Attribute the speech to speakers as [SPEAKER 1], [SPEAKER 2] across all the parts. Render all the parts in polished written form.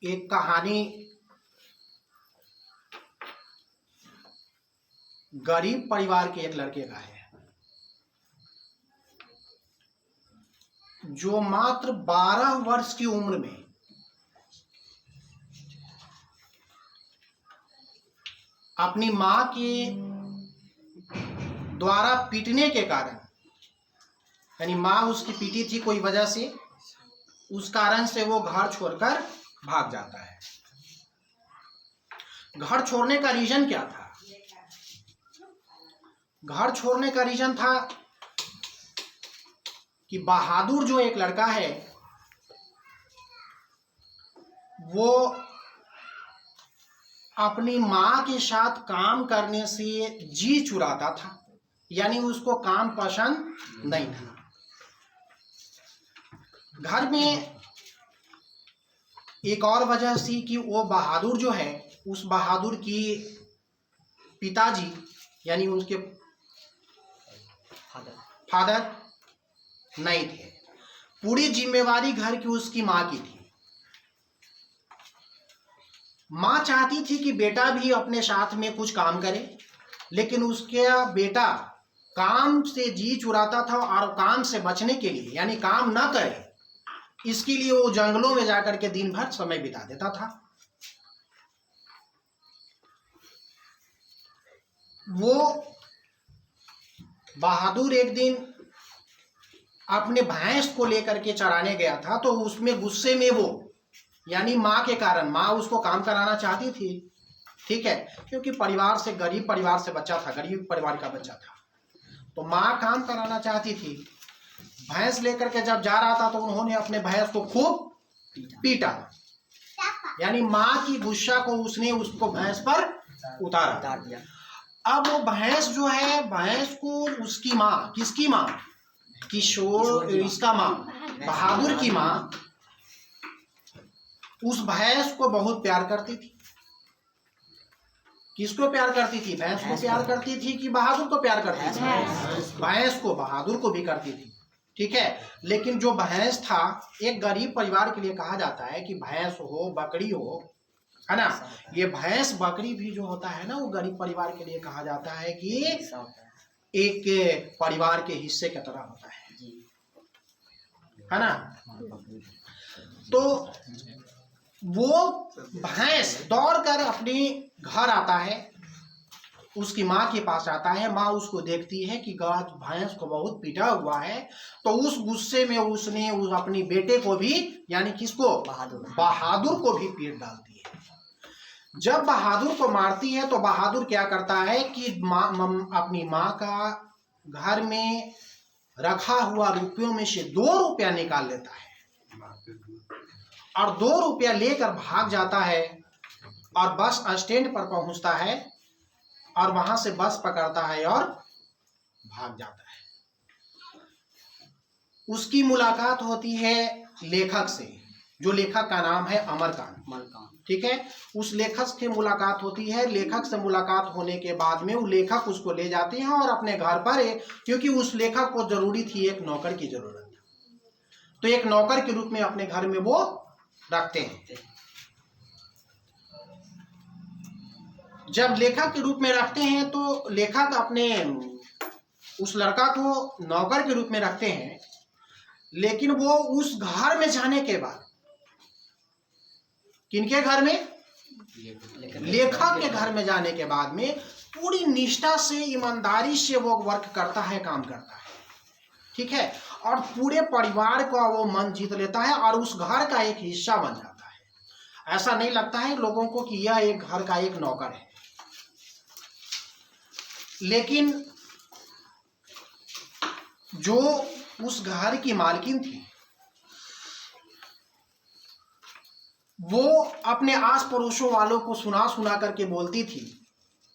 [SPEAKER 1] एक कहानी गरीब परिवार के एक लड़के का है जो मात्र 12 वर्ष की उम्र में अपनी मां के द्वारा पीटने के कारण, यानी मां उसकी पीटी थी कोई वजह से, उस कारण से वो घर छोड़कर भाग जाता है। घर छोड़ने का रीजन क्या था? घर छोड़ने का रीजन था कि बहादुर जो एक लड़का है वो अपनी मां के साथ काम करने से जी चुराता था, यानी उसको काम पसंद नहीं था। घर में एक और वजह थी कि वो बहादुर जो है, उस बहादुर की पिताजी यानी उनके फादर नहीं थे। पूरी जिम्मेवारी घर की उसकी मां की थी। मां चाहती थी कि बेटा भी अपने साथ में कुछ काम करे, लेकिन उसका बेटा काम से जी चुराता था और काम से बचने के लिए, यानी काम ना करे इसके लिए वो जंगलों में जाकर के दिन भर समय बिता देता था। वो बहादुर एक दिन अपने भैंस को लेकर के चराने गया था, तो उसमें गुस्से में वो, यानी माँ के कारण, माँ उसको काम कराना चाहती थी, ठीक है, क्योंकि परिवार से, गरीब परिवार से बच्चा था, गरीब परिवार का बच्चा था, तो माँ काम कराना चाहती थी। भैंस लेकर के जब जा रहा था तो उन्होंने अपने भैंस को खूब पीटा, यानी माँ की गुस्सा को उसने उसको भैंस पर उतार दिया। अब वो भैंस जो है, भैंस को उसकी माँ, किसकी माँ? किशोर, इसका माँ, बहादुर की माँ उस भैंस को बहुत प्यार करती थी। किसको प्यार करती थी? भैंस को प्यार करती थी कि बहादुर को प्यार करती थी? भैंस को, बहादुर को भी करती थी, ठीक है। लेकिन जो भैंस था, एक गरीब परिवार के लिए कहा जाता है कि भैंस हो, बकरी हो, है ना, ये भैंस बकरी भी जो होता है ना, वो गरीब परिवार के लिए कहा जाता है कि एक परिवार के हिस्से की तरह होता है ना। तो वो भैंस दौड़कर अपने घर आता है, उसकी माँ के पास आता है। माँ उसको देखती है कि भैंस को बहुत पीटा हुआ है, तो उस गुस्से में उसने अपनी बेटे को भी, यानी किसको? बहादुर को भी पीट डालती है। जब बहादुर को मारती है तो बहादुर क्या करता है कि अपनी माँ का घर में रखा हुआ रुपयों में से 2 रुपया निकाल लेता है और 2 रुपया लेकर भाग जाता है और बस स्टैंड पर पहुंचता है और वहां से बस पकड़ता है और भाग जाता है। उसकी मुलाकात होती है लेखक से, जो लेखक का नाम है अमरकांत, ठीक है। उस लेखक से मुलाकात होती है। लेखक से मुलाकात होने के बाद में वो लेखक उसको ले जाते हैं और अपने घर पर, क्योंकि उस लेखक को जरूरी थी, एक नौकर की जरूरत, तो एक नौकर के रूप में अपने घर में वो रखते हैं। जब लेखक के रूप में रखते हैं तो लेखक अपने उस लड़का को नौकर के रूप में रखते हैं, लेकिन वो उस घर में जाने के बाद, किनके घर में? लेखक के घर में जाने के बाद में पूरी निष्ठा से, ईमानदारी से वो वर्क करता है, काम करता है, ठीक है, और पूरे परिवार का वो मन जीत लेता है और उस घर का एक हिस्सा बन जाता है। ऐसा नहीं लगता है लोगों को कि यह एक घर का एक नौकर है। लेकिन जो उस घर की मालकिन थी, वो अपने आस पड़ोसों वालों को सुना करके बोलती थी,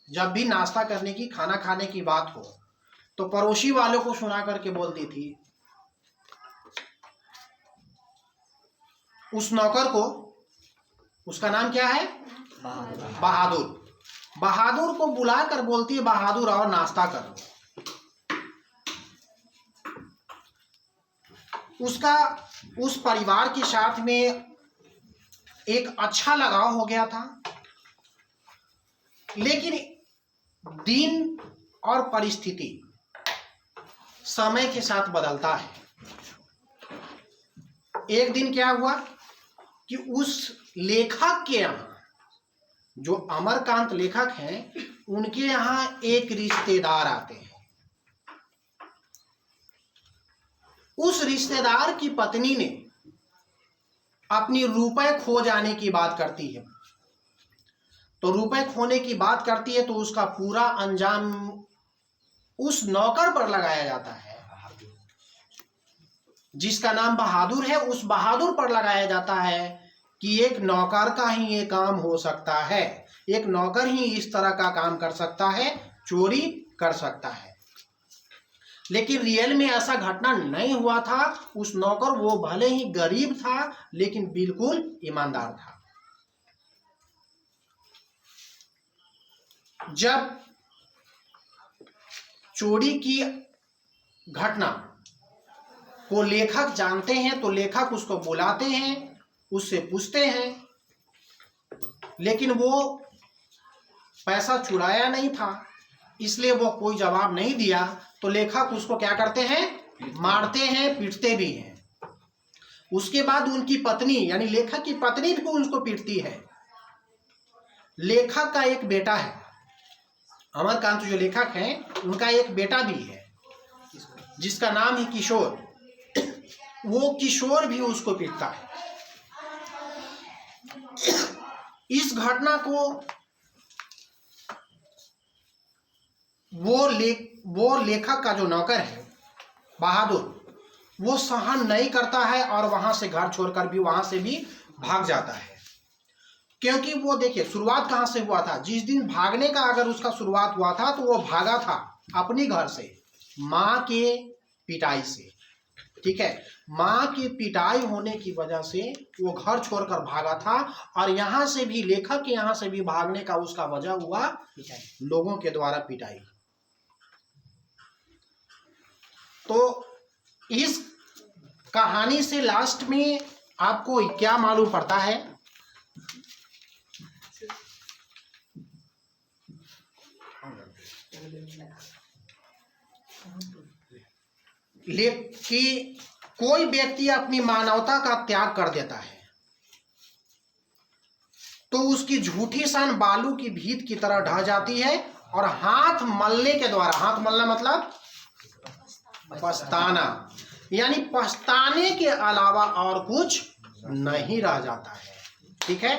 [SPEAKER 1] जब भी नाश्ता करने की, खाना खाने की बात हो तो पड़ोसी वालों को सुना करके बोलती थी, उस नौकर को, उसका नाम क्या है? बहादुर। बहादुर को बुलाकर बोलती है, बहादुर और नाश्ता करो। उसका उस परिवार के साथ में एक अच्छा लगाव हो गया था। लेकिन दिन और परिस्थिति समय के साथ बदलता है। एक दिन क्या हुआ कि उस लेखक के यहाँ, जो अमरकांत लेखक हैं, उनके यहाँ एक रिश्तेदार आते हैं। उस रिश्तेदार की पत्नी ने अपनी रुपए खो जाने की बात करती है। तो रुपए खोने की बात करती है तो उसका पूरा अंजाम उस नौकर पर लगाया जाता है, जिसका नाम बहादुर है। उस बहादुर पर लगाया जाता है कि एक नौकर का ही ये काम हो सकता है, एक नौकर ही इस तरह का काम कर सकता है, चोरी कर सकता है। लेकिन रियल में ऐसा घटना नहीं हुआ था। उस नौकर, वो भले ही गरीब था लेकिन बिल्कुल ईमानदार था। जब चोरी की घटना को लेखक जानते हैं तो लेखक उसको बुलाते हैं, उससे पूछते हैं, लेकिन वो पैसा चुराया नहीं था, इसलिए वो कोई जवाब नहीं दिया। तो लेखक उसको क्या करते हैं, मारते हैं, पीटते भी हैं। उसके बाद उनकी पत्नी, यानी लेखक की पत्नी भी उसको पीटती है। लेखक का एक बेटा है, अमरकांत जो लेखक हैं उनका एक बेटा भी है जिसका नाम है किशोर। वो किशोर भी उसको पीटता है। इस घटना को वो लेखक का जो नौकर है बहादुर, वो सहन नहीं करता है और वहां से घर छोड़कर भी वहां से भी भाग जाता है। क्योंकि वो देखिए शुरुआत कहां से हुआ था। जिस दिन भागने का अगर उसका शुरुआत हुआ था तो वो भागा था अपने घर से, माँ के पिटाई से। ठीक है, माँ की पिटाई होने की वजह से वो घर छोड़कर भागा था। और यहाँ से भी, लेखक के यहाँ से भी भागने का उसका वजह हुआ लोगों के द्वारा पिटाई। तो इस कहानी से लास्ट में आपको क्या मालूम पड़ता है कि कोई व्यक्ति अपनी मानवता का त्याग कर देता है तो उसकी झूठी शान बालू की भीत की तरह ढह जाती है और हाथ मलने के द्वारा, हाथ मलना मतलब पछताना, यानी पछताने के अलावा और कुछ नहीं रह जाता है। ठीक है,